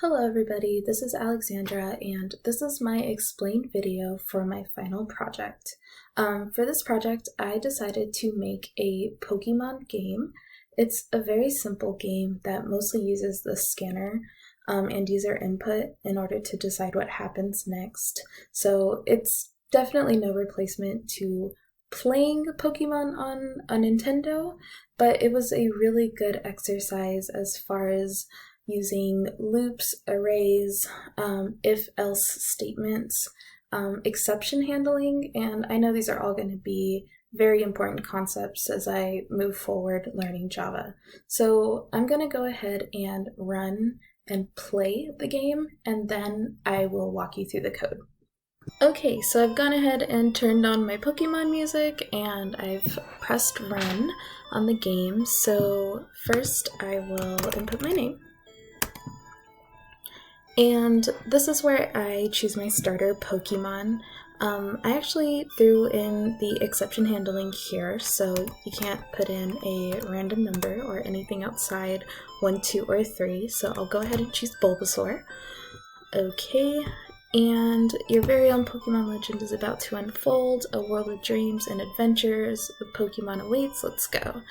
Hello everybody, this is Alexandra and this is my explained video for my final project. For this project, I decided to make a Pokemon game. It's a very simple game that mostly uses the scanner and user input in order to decide what happens next. So it's definitely no replacement to playing Pokemon on a Nintendo, but it was a really good exercise as far as using loops, arrays, if-else statements, exception handling, and I know these are all going to be very important concepts as I move forward learning Java. So I'm going to go ahead and run and play the game, and then I will walk you through the code. Okay, so I've gone ahead and turned on my Pokemon music and I've pressed run on the game. So first I will input my name. And this is where I choose my starter Pokemon. I actually threw in the exception handling here, so you can't put in a random number or anything outside 1, 2, or 3, so I'll go ahead and choose Bulbasaur. Okay, and your very own Pokemon legend is about to unfold, a world of dreams and adventures, the Pokemon awaits, let's go.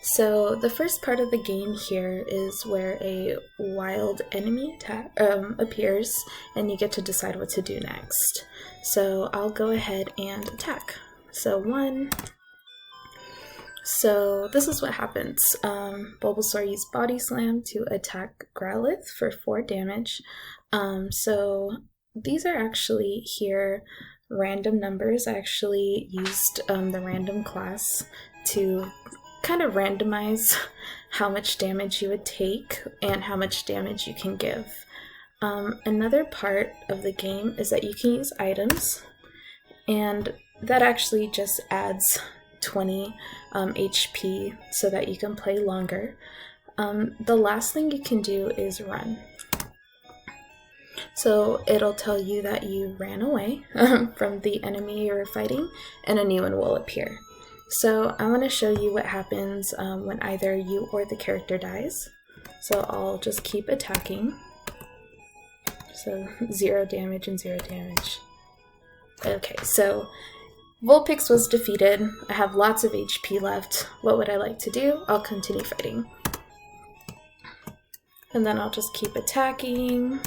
So the first part of the game here is where a wild enemy appears and you get to decide what to do next. So I'll go ahead and attack. So 1. So this is what happens. Bulbasaur used Body Slam to attack Growlithe for 4 damage. So these are actually here random numbers. I actually used the random class to kind of randomize how much damage you would take and how much damage you can give. Another part of the game is that you can use items, and that actually just adds 20 HP so that you can play longer. The last thing you can do is run. So it'll tell you that you ran away from the enemy you're fighting and a new one will appear. So I want to show you what happens when either you or the character dies. So I'll just keep attacking. So 0 damage and 0 damage. Okay, so Vulpix was defeated. I have lots of HP left. What would I like to do? I'll continue fighting. And then I'll just keep attacking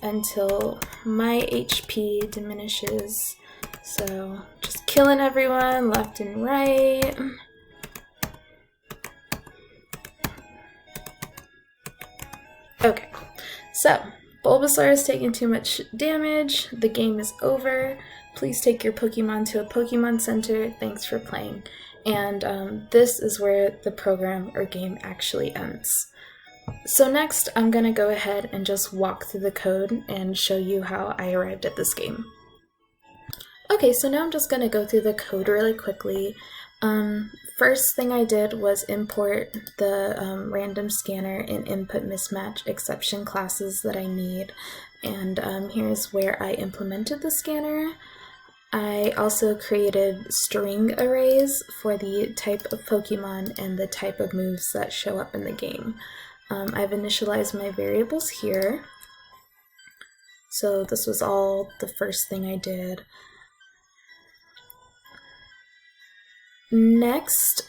until my HP diminishes. So just killing everyone left and right. Okay, so Bulbasaur has taken too much damage. The game is over. Please take your Pokemon to a Pokemon Center. Thanks for playing. And this is where the program or game actually ends. So next, I'm going to go ahead and just walk through the code and show you how I arrived at this game. Okay, so now I'm just going to go through the code really quickly. First thing I did was import the random scanner and input mismatch exception classes that I need. And here's where I implemented the scanner. I also created string arrays for the type of Pokemon and the type of moves that show up in the game. I've initialized my variables here. So this was all the first thing I did. Next,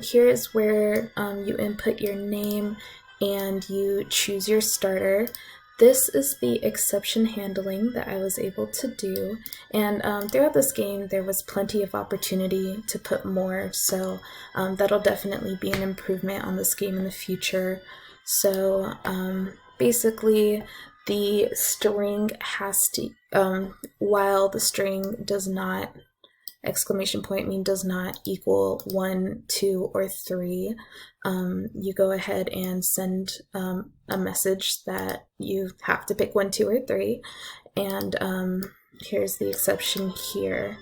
here is where you input your name and you choose your starter. This is the exception handling that I was able to do, and throughout this game there was plenty of opportunity to put more, so that'll definitely be an improvement on this game in the future. So basically the string has to, while the string does not exclamation point mean does not equal 1, 2, or 3, you go ahead and send a message that you have to pick 1, 2, or 3, and here's the exception here.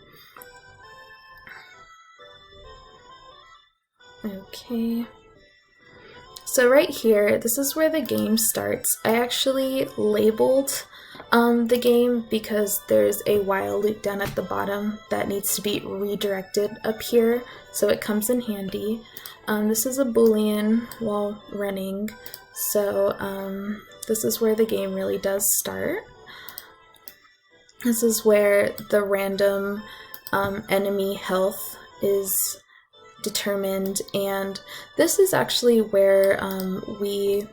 Okay. So right here, this is where the game starts. I actually labeled the game because there's a while loop down at the bottom that needs to be redirected up here, so it comes in handy. This is a boolean while running, So this is where the game really does start. This is where the random enemy health is determined, and this is actually where we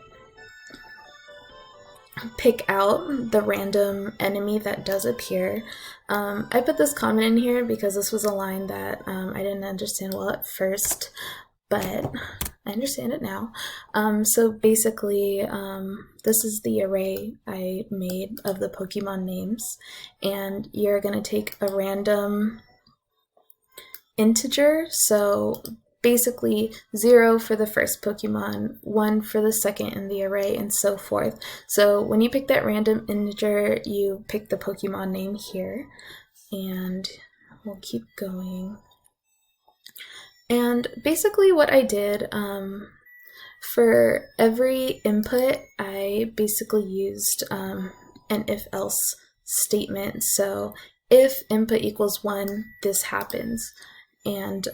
pick out the random enemy that does appear. I put this comment in here because this was a line that I didn't understand well at first, but I understand it now. So basically, this is the array I made of the Pokemon names, and you're going to take a random integer, so basically 0 for the first Pokemon, 1 for the second in the array, and so forth. So when you pick that random integer, you pick the Pokemon name here, and we'll keep going. And basically what I did, for every input, I basically used an if-else statement. So if input equals 1, this happens. And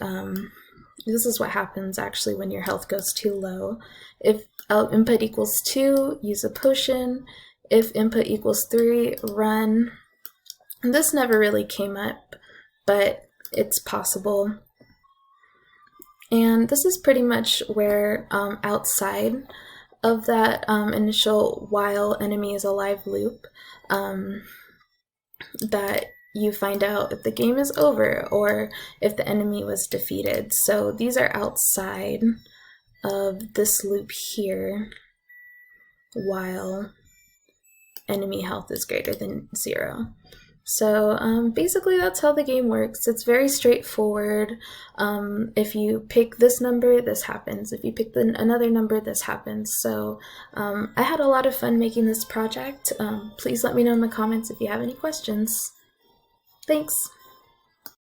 this is what happens actually when your health goes too low. If input equals 2, use a potion. If input equals 3, run. And this never really came up, but it's possible. And this is pretty much where outside of that initial while enemy is alive loop, that you find out if the game is over or if the enemy was defeated. So these are outside of this loop here while enemy health is greater than 0. So basically that's how the game works. It's very straightforward. If you pick this number, this happens. If you pick another number, this happens. So I had a lot of fun making this project. Please let me know in the comments if you have any questions. Thanks!